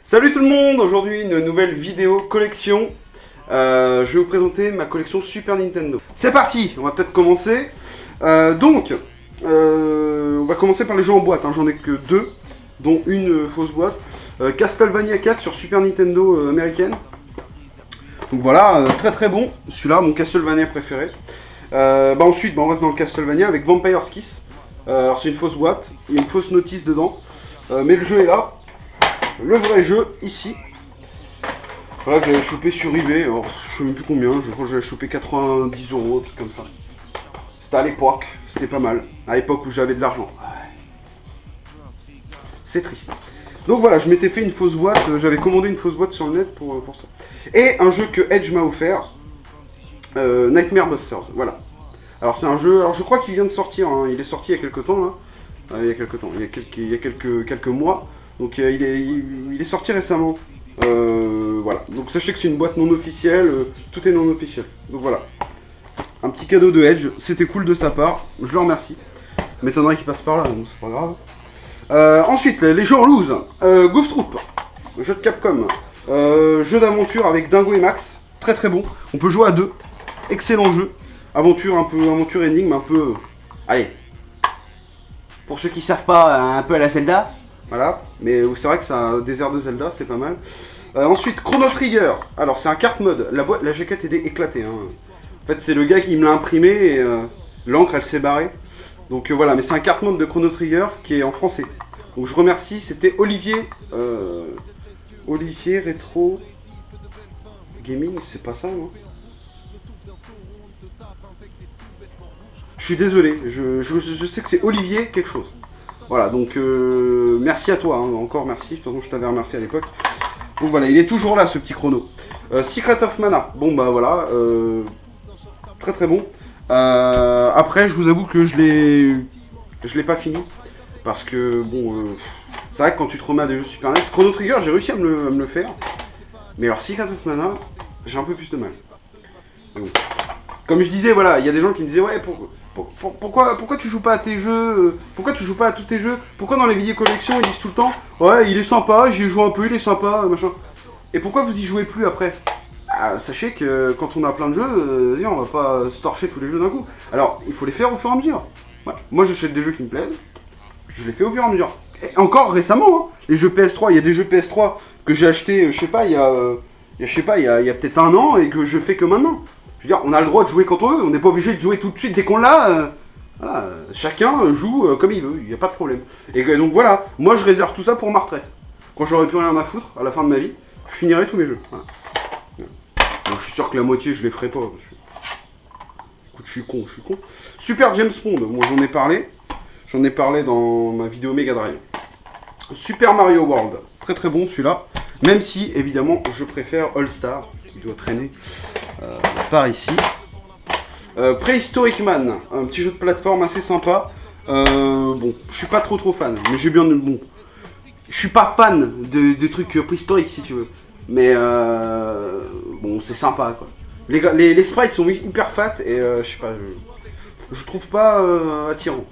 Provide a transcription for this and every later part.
Salut tout le monde, aujourd'hui une nouvelle vidéo collection. Je vais vous présenter ma collection Super Nintendo. C'est parti, on va peut-être commencer. On va commencer par les jeux en boîte, hein. J'en ai que deux, dont une fausse boîte. Castlevania 4 sur Super Nintendo américaine. Donc voilà, très très bon, celui-là, mon Castlevania préféré. Ensuite, on reste dans le Castlevania avec Vampire's Kiss. Alors c'est une fausse boîte, il y a une fausse notice dedans. Mais le jeu est là. Le vrai jeu, ici. Voilà, que j'avais chopé sur eBay. Alors, je sais même plus combien, je crois que j'avais chopé 90 €, un truc comme ça. C'était à l'époque, c'était pas mal. À l'époque où j'avais de l'argent. C'est triste. Donc voilà, je m'étais fait une fausse boîte, j'avais commandé une fausse boîte sur le net pour ça. Et un jeu que Edge m'a offert, Nightmare Busters, voilà. Alors c'est un jeu, alors je crois qu'il vient de sortir, hein. Il est sorti il y a quelques temps, là. Il y a quelques mois. Donc il est sorti récemment. Voilà. Donc sachez que c'est une boîte non officielle, tout est non officiel. Donc voilà. Un petit cadeau de Edge, c'était cool de sa part, je le remercie. M'étonnerait qu'il passe par là, donc c'est pas grave. Ensuite, les jeux en loose. Goof Troop, jeu de Capcom. Jeu d'aventure avec Dingo et Max, très très bon. On peut jouer à deux, excellent jeu. Aventure aventure énigme, un peu... Allez. Pour ceux qui savent pas, un peu à la Zelda. Voilà, mais c'est vrai que c'est un désert de Zelda, c'est pas mal. Ensuite, Chrono Trigger. Alors, c'est un carte mode. La jaquette est éclatée. Hein. En fait, c'est le gars qui me l'a imprimé et l'encre, elle s'est barrée. Donc voilà, mais c'est un carte mode de Chrono Trigger qui est en français. Donc je remercie, c'était Olivier. Olivier Retro Gaming, c'est pas ça, non? Je suis désolé, je sais que c'est Olivier quelque chose. Voilà, donc merci à toi, hein, encore merci, de toute façon je t'avais remercié à l'époque. Donc voilà, il est toujours là ce petit chrono. Secret of Mana, bon bah voilà, très très bon. Après, je vous avoue que je l'ai pas fini. Parce que bon, c'est vrai que quand tu te remets à des jeux Super NES, Chrono Trigger, j'ai réussi à me le faire. Mais alors Secret of Mana, j'ai un peu plus de mal. Donc, comme je disais, voilà, il y a des gens qui me disaient ouais, pourquoi tu joues pas à tes jeux, pourquoi tu joues pas à tous tes jeux, pourquoi dans les vidéos collections ils disent tout le temps ouais il est sympa, j'y joue un peu, il est sympa, machin. Et pourquoi vous y jouez plus après? Sachez que quand on a plein de jeux, on va pas se torcher tous les jeux d'un coup. Alors il faut les faire au fur et à mesure. Voilà. Moi j'achète des jeux qui me plaisent, je les fais au fur et à mesure. Et encore récemment, hein, les jeux PS3, il y a des jeux PS3 que j'ai acheté, je sais pas, il y a peut-être un an et que je fais que maintenant. Je veux dire, on a le droit de jouer quand on veut, on n'est pas obligé de jouer tout de suite dès qu'on l'a. Voilà, chacun joue comme il veut, il n'y a pas de problème. Et donc voilà, moi je réserve tout ça pour ma retraite. Quand j'aurai plus rien à foutre, à la fin de ma vie, je finirai tous mes jeux. Voilà. Donc, je suis sûr que la moitié je les ferai pas. Parce que... Écoute, je suis con. Super James Bond, moi j'en ai parlé dans ma vidéo Mega Drive. Super Mario World, très très bon celui-là. Même si, évidemment, je préfère All Star, qui doit traîner par ici. Prehistoric Man, un petit jeu de plateforme assez sympa. Bon, je suis pas trop fan, mais j'ai bien... Bon, je suis pas fan de trucs préhistoriques, si tu veux. Mais, bon, c'est sympa, quoi. Les sprites sont hyper fat, et je sais pas, je trouve pas attirant,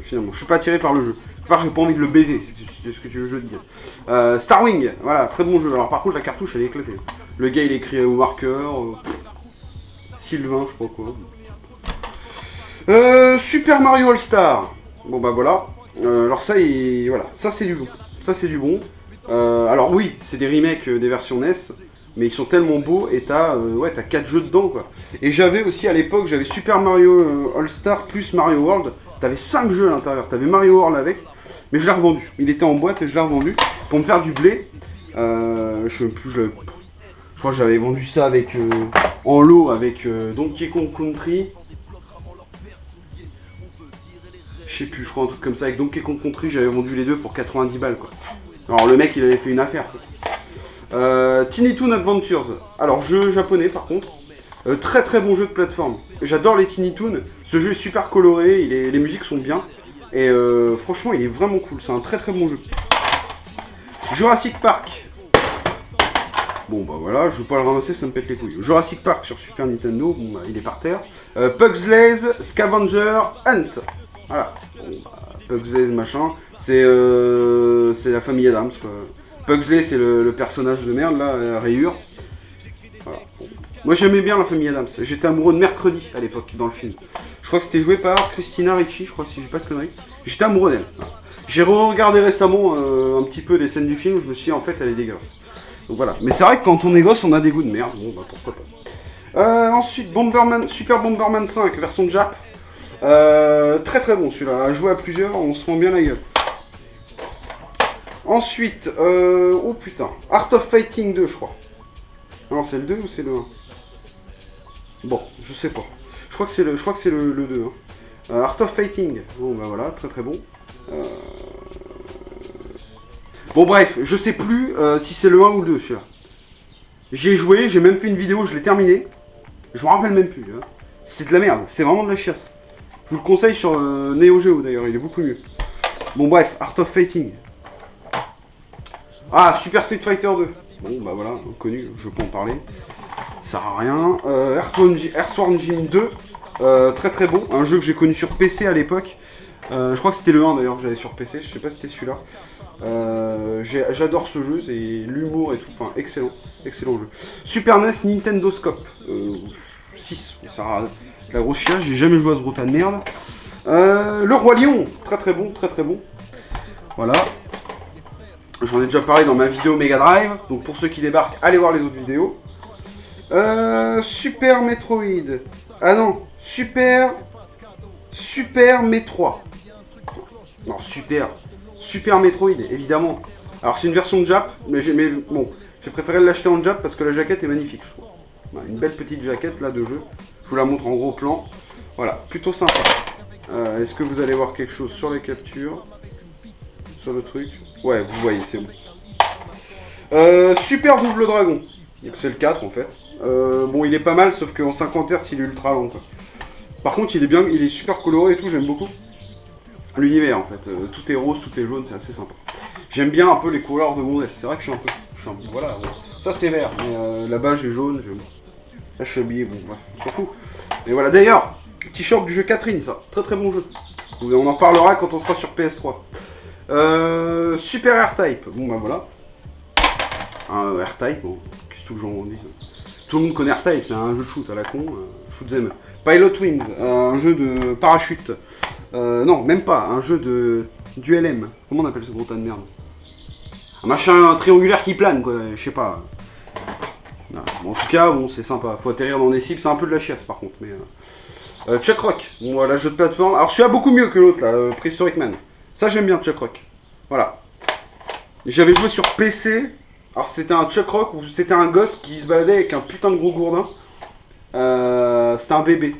finalement. Je suis pas attiré par le jeu. Enfin, j'ai pas envie de le baiser, c'est ce que tu veux dire. Star Wing, voilà, très bon jeu. Alors par contre, la cartouche, elle est éclatée. Le gars, il est écrit au marqueur. Sylvain, je crois quoi. Super Mario All Star. Bon bah voilà. Alors ça, voilà, ça c'est du bon. Ça c'est du bon. Alors oui, c'est des remakes des versions NES. Mais ils sont tellement beaux et t'as 4 jeux dedans quoi. Et j'avais aussi à l'époque, j'avais Super Mario All Star plus Mario World. T'avais 5 jeux à l'intérieur, t'avais Mario World avec. Mais je l'ai revendu, il était en boîte et je l'ai revendu. Pour me faire du blé. Je sais plus, je crois que j'avais vendu ça avec en lot avec Donkey Kong Country. Je sais plus, je crois un truc comme ça avec Donkey Kong Country, j'avais vendu les deux pour 90 balles quoi. Alors le mec il avait fait une affaire quoi. Tiny Toon Adventures, alors jeu japonais par contre, très très bon jeu de plateforme. J'adore les Tiny Toon, ce jeu est super coloré, les musiques sont bien, et franchement il est vraiment cool, c'est un très très bon jeu. Jurassic Park, bon bah voilà, je veux pas le ramasser, ça me pète les couilles. Jurassic Park sur Super Nintendo, bon bah il est par terre. Pugsley's Scavenger Hunt, voilà, bon, bah, Pugsley's machin, c'est la famille Adams quoi. Pugsley, c'est le personnage de merde, là, rayure. Voilà. Moi, j'aimais bien la famille Adams. J'étais amoureux de Mercredi, à l'époque, dans le film. Je crois que c'était joué par Christina Ricci, je crois, si j'ai pas de conneries. J'étais amoureux d'elle. Voilà. J'ai regardé récemment un petit peu les scènes du film, je me suis dit, en fait, elle est dégueulasse. Donc voilà. Mais c'est vrai que quand on est gosse, on a des goûts de merde. Bon, bah, pourquoi pas. Ensuite, Bomberman, Super Bomberman 5, version Jap. Très très bon celui-là. À jouer à plusieurs, on se rend bien la gueule. Ensuite, oh putain, Art of Fighting 2, je crois. Alors, c'est le 2 ou c'est le 1? Bon, je sais pas. Je crois que c'est le 2. Hein. Art of Fighting. Bon, bah voilà, très très bon. Bon, bref, je sais plus si c'est le 1 ou le 2, celui-là. J'ai joué, j'ai même fait une vidéo, je l'ai terminé. Je me rappelle même plus. Hein. C'est de la merde, c'est vraiment de la chiasse. Je vous le conseille sur Neo Geo d'ailleurs, il est beaucoup mieux. Bon, bref, Art of Fighting. Ah, Super Street Fighter 2. Bon, bah voilà, connu, je peux en parler. Ça sert à rien. Earthworm Jim 2. Très très bon. Un jeu que j'ai connu sur PC à l'époque. Je crois que c'était le 1 d'ailleurs que j'avais sur PC. Je sais pas si c'était celui-là. J'adore ce jeu, c'est l'humour et tout. Enfin, excellent. Excellent jeu. Super NES Nintendo Scope. 6. Ça sert à la grosse chiasse. J'ai jamais joué à ce gros tas de merde. Le Roi Lion. Très très bon, très très bon. Voilà. J'en ai déjà parlé dans ma vidéo Mega Drive, donc pour ceux qui débarquent, allez voir les autres vidéos. Super Metroid. Ah non, Super Metroid. Non, Super Metroid, évidemment. Alors c'est une version de Jap, mais bon, j'ai préféré l'acheter en Jap parce que la jaquette est magnifique, je trouve. Voilà, une belle petite jaquette là de jeu. Je vous la montre en gros plan. Voilà, plutôt sympa. Est-ce que vous allez voir quelque chose sur les captures? Sur le truc? Ouais, vous voyez, c'est bon. Super Double Dragon. C'est le 4 en fait. Bon, il est pas mal, sauf qu'en 50 Hz, il est ultra lent. Quoi. Par contre, il est bien, il est super coloré et tout, j'aime beaucoup. L'univers en fait. Tout est rose, tout est jaune, c'est assez sympa. J'aime bien un peu les couleurs de mon est. C'est vrai que je suis un peu. Voilà, bon. Ça c'est vert, mais là-bas j'ai jaune, là je suis habillé, bon, bref, on s'en fout. Mais voilà, d'ailleurs, t-shirt du jeu Catherine, ça. Très très bon jeu. On en parlera quand on sera sur PS3. Super R-Type, bon bah voilà. Un R-Type, bon, qu'est-ce que j'en dis. Tout le monde connaît R-Type, c'est un jeu de shoot à la con, shoot them. Pilot Wings, un jeu de parachute. Non, même pas, un jeu de d'ULM. Comment on appelle ce gros tas de merde? Un machin triangulaire qui plane, quoi, je sais pas. Bon, en tout cas, bon, c'est sympa. Faut atterrir dans des cibles, c'est un peu de la chiasse par contre. Mais Chuck Rock, bon, voilà, jeu de plateforme. Alors celui-là beaucoup mieux que l'autre, là, Prehistoric Man. Ça, j'aime bien Chuck Rock. Voilà. J'avais joué sur PC. Alors, c'était un Chuck Rock où c'était un gosse qui se baladait avec un putain de gros gourdin. C'était un bébé.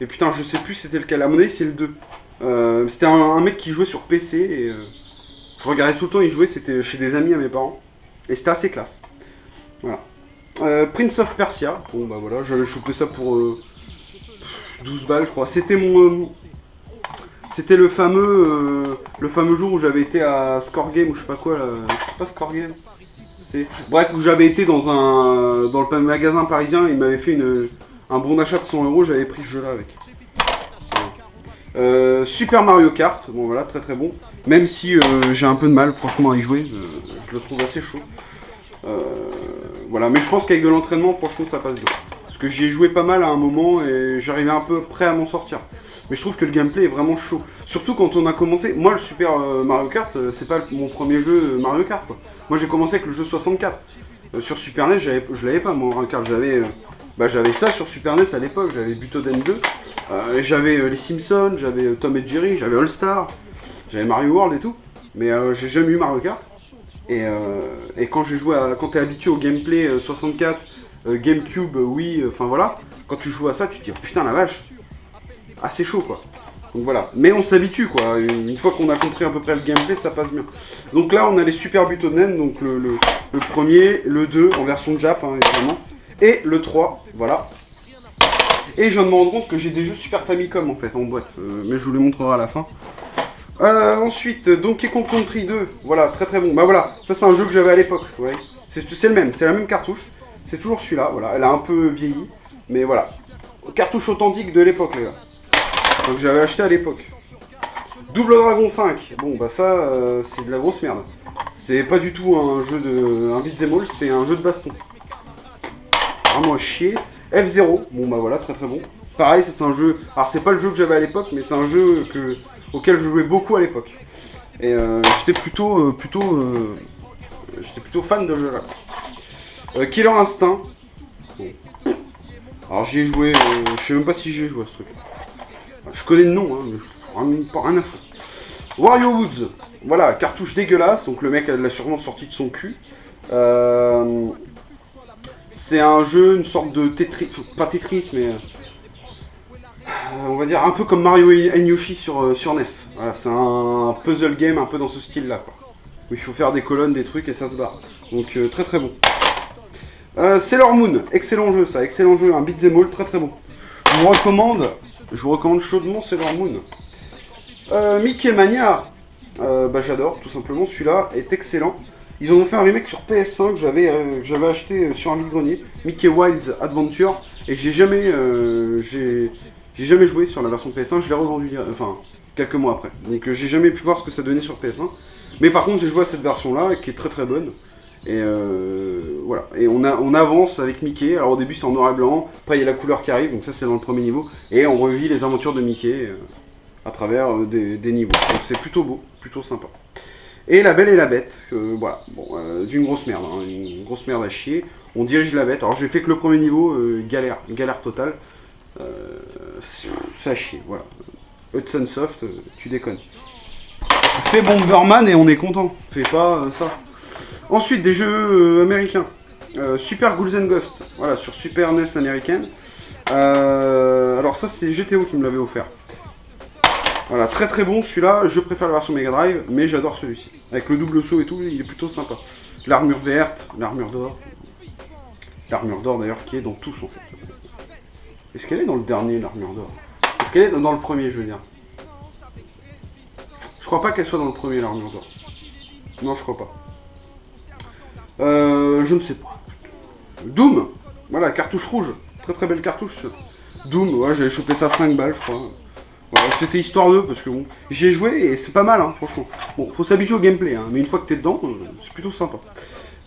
Et putain, je sais plus c'était lequel. À mon avis, c'est le 2. C'était un mec qui jouait sur PC. Et je regardais tout le temps, il jouait. C'était chez des amis à mes parents. Et c'était assez classe. Voilà. Prince of Persia. Bon, bah voilà, j'avais chopé ça pour 12 balles, je crois. C'était mon. C'était le fameux jour où j'avais été à Score Game ou je sais pas quoi là. C'est pas Score Game. Bref, où j'avais été dans le magasin parisien, il m'avait fait un bon d'achat de 100 €, j'avais pris ce jeu là avec. Super Mario Kart, bon voilà, très très bon. Même si j'ai un peu de mal franchement à y jouer, je le trouve assez chaud. Voilà, mais je pense qu'avec de l'entraînement, franchement ça passe bien. Parce que j'y ai joué pas mal à un moment et j'arrivais un peu prêt à m'en sortir. Mais je trouve que le gameplay est vraiment chaud. Surtout quand on a commencé. Moi, le Super Mario Kart, c'est pas mon premier jeu Mario Kart. Quoi. Moi, j'ai commencé avec le jeu 64. Sur Super NES, je l'avais pas, mon Mario Kart. J'avais ça sur Super NES à l'époque. J'avais Butoden 2. J'avais les Simpsons, j'avais Tom et Jerry, j'avais All Star. J'avais Mario World et tout. Mais j'ai jamais eu Mario Kart. Et quand j'ai joué quand t'es habitué au gameplay 64, GameCube, Wii, enfin voilà. Quand tu joues à ça, tu te dis, oh, putain la vache. Assez chaud quoi. Donc voilà. Mais on s'habitue quoi. Une fois qu'on a compris à peu près le gameplay, ça passe bien. Donc là on a les Super Butoden, donc le premier, le 2 en version Jap hein, évidemment. Et le 3, voilà. Et je viens de me rendre compte que j'ai des jeux Super Famicom en fait en boîte. Mais je vous les montrerai à la fin. Ensuite, Donkey Kong Country 2, voilà, très très bon. Bah voilà, ça c'est un jeu que j'avais à l'époque, vous voyez. C'est le même, c'est la même cartouche. C'est toujours celui-là, voilà. Elle a un peu vieilli, mais voilà. Cartouche authentique de l'époque les gars. Donc j'avais acheté à l'époque. Double Dragon 5, bon bah ça c'est de la grosse merde. C'est pas du tout un beat'em all, c'est un jeu de baston. Vraiment à chier. F0, bon bah voilà, très très bon. Pareil, ça c'est un jeu. Alors c'est pas le jeu que j'avais à l'époque, mais c'est un jeu auquel je jouais beaucoup à l'époque. Et j'étais plutôt fan de ce jeu-là. Killer Instinct. Bon. Alors j'y ai joué, je sais même pas si j'y ai joué à ce truc. Je connais le nom, hein, mais pas rien à foutre. Wario Woods, voilà, cartouche dégueulasse, donc le mec l'a sûrement sorti de son cul. C'est un jeu, une sorte de Tetris, pas Tetris, mais on va dire un peu comme Mario et Yoshi sur NES. Voilà, c'est un puzzle game un peu dans ce style-là, quoi. Où il faut faire des colonnes, des trucs et ça se barre. Donc très très bon. Sailor Moon, excellent jeu ça, excellent jeu, un beat'em all, très très bon. Je vous recommande chaudement Sailor Moon. Mickey Mania, bah j'adore, tout simplement, celui-là est excellent. Ils ont fait un remake sur PS5 que j'avais acheté sur un vide-grenier, Mickey Wilds Adventure, et j'ai jamais joué sur la version PS1, je l'ai revendu enfin quelques mois après. Donc j'ai jamais pu voir ce que ça donnait sur PS1. Mais par contre j'ai joué à cette version-là qui est très très bonne. Et voilà, et on avance avec Mickey. Alors au début c'est en noir et blanc, après il y a la couleur qui arrive, donc ça c'est dans le premier niveau, et on revit les aventures de Mickey à travers des niveaux. Donc c'est plutôt beau, plutôt sympa. Et La Belle et la Bête, voilà, bon, d'une grosse merde, hein, une grosse merde à chier. On dirige la bête, alors j'ai fait que le premier niveau, galère totale. C'est à chier, voilà. Hudson Soft, tu déconnes. Fais Bomberman et on est content, fais pas ça. Ensuite, des jeux américains. Super Ghouls and Ghosts, voilà, sur Super NES américaine. Alors ça, c'est GTO qui me l'avait offert. Voilà, très très bon celui-là. Je préfère la version Mega Drive, mais j'adore celui-ci. Avec le double saut et tout, il est plutôt sympa. L'armure verte, l'armure d'or. L'armure d'or d'ailleurs qui est dans tous en fait. Est-ce qu'elle est dans le dernier, l'armure d'or? Est-ce qu'elle est dans le premier, je veux dire? Je crois pas qu'elle soit dans le premier, l'armure d'or. Non, je crois pas. Je ne sais pas. Doom, voilà, cartouche rouge. Très très belle cartouche. Ça. Doom, ouais, j'avais chopé ça à 5 balles, je crois. Voilà, c'était histoire d'eux, parce que bon, j'y ai joué et c'est pas mal, hein, franchement. Bon, faut s'habituer au gameplay, hein, mais une fois que t'es dedans, c'est plutôt sympa.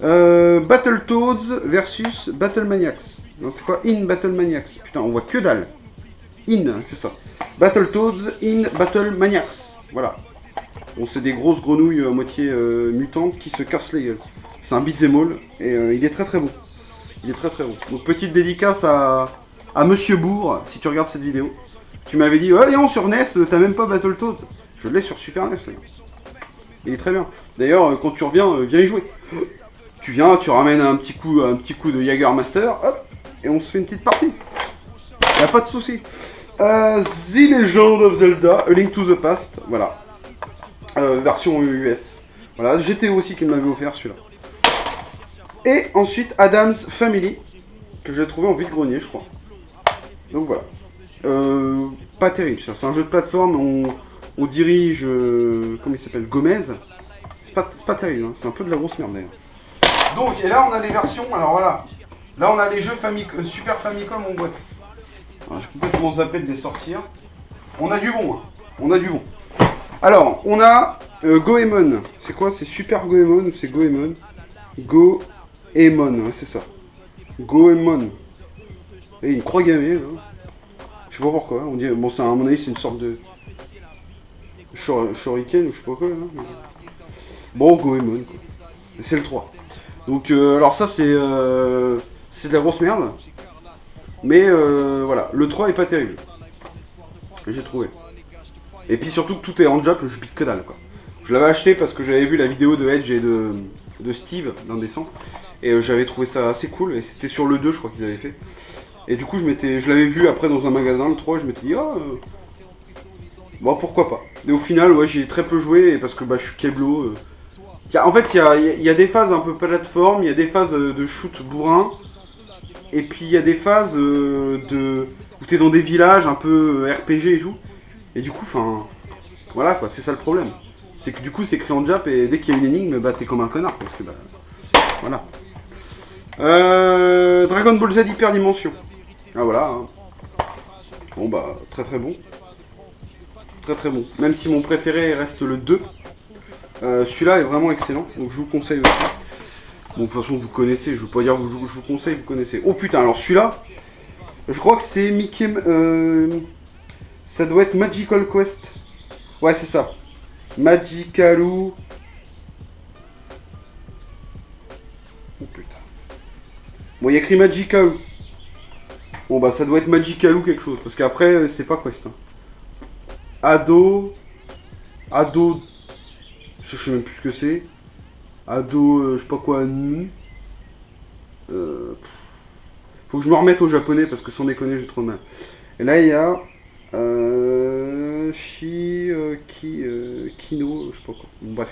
Battletoads versus Battlemaniacs. C'est quoi In Battlemaniacs? Putain, on voit que dalle. In, c'est ça. Battletoads in Battlemaniacs. Voilà. Bon, c'est des grosses grenouilles à moitié mutantes qui se cassent les gueules. C'est un beat'em all et il est très très bon. Il est très très bon. Donc petite dédicace à Monsieur Bourg, si tu regardes cette vidéo. Tu m'avais dit, ouais, non, sur NES, t'as même pas Battletoads. Je l'ai sur Super NES. Il est très bien. D'ailleurs, quand tu reviens, viens y jouer. Tu viens, tu ramènes un petit coup de Jagermaster, hop, et on se fait une petite partie. Y'a pas de souci. The Legend of Zelda, A Link to the Past, voilà. Version US. Voilà, GTO aussi qui me l'avait offert celui-là. Et ensuite, Adam's Family, que j'ai trouvé en vide-grenier, je crois. Donc voilà. Pas terrible, c'est un jeu de plateforme, on dirige, comment il s'appelle, Gomez. C'est pas terrible, hein. C'est un peu de la grosse merde d'ailleurs. Donc, et là on a les versions, alors voilà. Là on a les jeux Super Famicom en boîte. J'ai complètement zappé de les sortir. On a du bon, hein. On a du bon. Alors, on a Goemon. C'est quoi? C'est Super Goemon ou c'est Goemon? Goemon, ouais, c'est ça. Goemon. Et une croix gammée, là. Je sais pas pourquoi, on dit, bon, ça, à mon avis, c'est une sorte de shuriken ou je sais pas quoi, là. Bon, Goemon, quoi. C'est le 3. Donc, alors ça, c'est de la grosse merde. Mais, voilà, le 3 est pas terrible. J'ai trouvé. Et puis surtout que tout est en Jap, je bite que dalle, quoi. Je l'avais acheté parce que j'avais vu la vidéo de Edge et de Steve, d'Indécent. Et j'avais trouvé ça assez cool, et c'était sur le 2, je crois qu'ils avaient fait. Et du coup, je l'avais vu après dans un magasin, le 3, et je m'étais dit, bon, pourquoi pas. Et au final, ouais, j'ai très peu joué, parce que bah, je suis Keblo. En fait, il y a des phases un peu plateforme, il y a des phases de shoot bourrin, et puis il y a des phases où t'es dans des villages un peu RPG et tout. Et du coup, enfin, voilà quoi, c'est ça le problème. C'est que du coup, c'est écrit en Jap, et dès qu'il y a une énigme, bah t'es comme un connard, parce que bah, voilà. Dragon Ball Z Hyper Dimension. Ah voilà. Hein. Bon bah, très très bon. Très très bon. Même si mon préféré reste le 2. Celui-là est vraiment excellent, donc je vous conseille aussi. Bon, de toute façon, vous connaissez, je ne veux pas dire je vous conseille, vous connaissez. Oh putain, alors celui-là, je crois que c'est Mickey... ça doit être Magical Quest. Ouais, c'est ça. Magicaloo... Oh putain. Bon, il y a écrit Magicaloo. Bon, bah ça doit être Magicaloo quelque chose, parce qu'après, c'est pas Quest. Hein. Ado... Je sais même plus ce que c'est. Ado, je sais pas quoi, faut que je me remette au japonais parce que sans déconner j'ai trop mal. Et là il y a Kino, je sais pas quoi. Bref.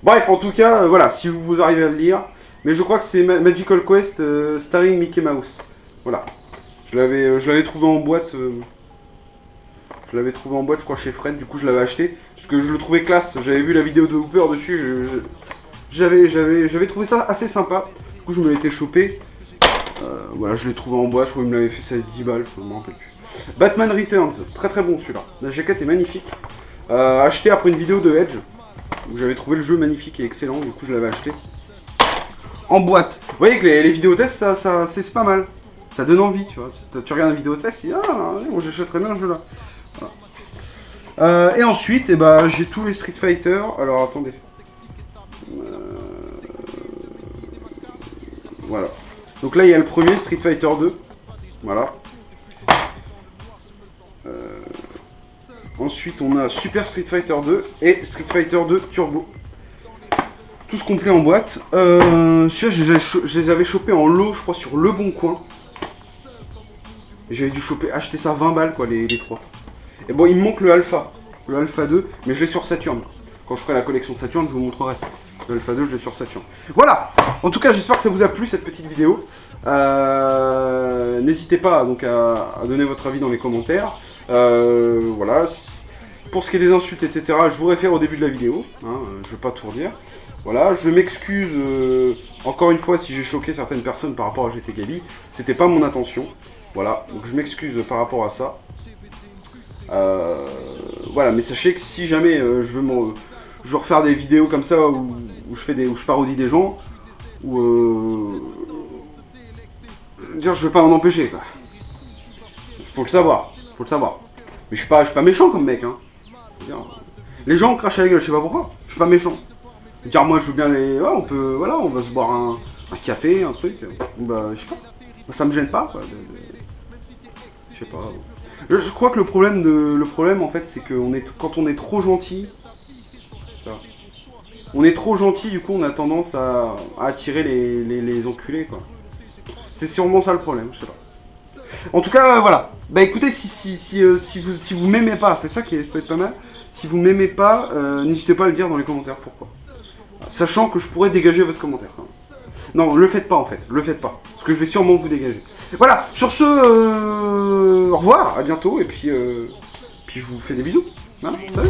Bref, en tout cas, voilà, si vous arrivez à le lire. Mais je crois que c'est Magical Quest starring Mickey Mouse. Voilà. Je l'avais trouvé en boîte. Je l'avais trouvé en boîte, je crois, chez Fred. Du coup, je l'avais acheté. Parce que je le trouvais classe. J'avais vu la vidéo de Hooper dessus. J'avais trouvé ça assez sympa. Du coup, je me l'étais chopé. Voilà, je l'ai trouvé en boîte. Je crois qu'il me l'avait fait ça 10 balles. Je me rappelle plus. Batman Returns. Très très bon celui-là. La jaquette est magnifique. Acheté après une vidéo de Edge. Où j'avais trouvé le jeu magnifique et excellent. Du coup, je l'avais acheté. En boîte. Vous voyez que les vidéos tests, ça c'est pas mal. Ça donne envie, tu vois. Tu regardes une vidéo test, tu dis ah, moi j'achèterais bien ce jeu-là. Voilà. Et ensuite, eh ben, j'ai tous les Street Fighter. Alors attendez. Voilà. Donc là, il y a le premier Street Fighter 2. Voilà. Ensuite, on a Super Street Fighter 2 et Street Fighter 2 Turbo. Tous complets en boîte. Celui-là, je les avais chopés en lot, je crois, sur Le Bon Coin. J'avais dû acheter ça 20 balles, quoi, les 3. Et bon, il me manque le Alpha 2, mais je l'ai sur Saturn. Quand je ferai la collection Saturn, je vous montrerai. Le Alpha 2, je l'ai sur Saturn. Voilà. En tout cas, j'espère que ça vous a plu, cette petite vidéo. N'hésitez pas donc à donner votre avis dans les commentaires. Voilà. Pour ce qui est des insultes, etc., je vous réfère au début de la vidéo. Hein, je ne vais pas tout redire. Voilà, je m'excuse encore une fois si j'ai choqué certaines personnes par rapport à GT Gabi. C'était pas mon intention. Voilà, donc je m'excuse par rapport à ça. Voilà, mais sachez que si jamais je veux refaire des vidéos comme ça où je parodie des gens, je vais pas en empêcher, quoi. Faut le savoir, Mais je suis pas méchant comme mec, hein. Les gens crachent à la gueule, je sais pas pourquoi. Je suis pas méchant. Dire moi je veux bien les. Ouais, on va se boire un café, un truc. Bah je sais pas. Ça me gêne pas, quoi. Je sais pas. Je crois que le problème en fait c'est que quand on est trop gentil. On est trop gentil, du coup on a tendance à attirer les enculés, quoi. C'est sûrement ça le problème, je sais pas. En tout cas, voilà. Bah écoutez, si vous m'aimez pas, c'est ça qui peut être pas mal. Si vous m'aimez pas, n'hésitez pas à le dire dans les commentaires pourquoi. Sachant que je pourrais dégager votre commentaire. Non, le faites pas en fait, le faites pas. Parce que je vais sûrement vous dégager. Voilà, sur ce, au revoir, à bientôt, et puis je vous fais des bisous. Hein, salut.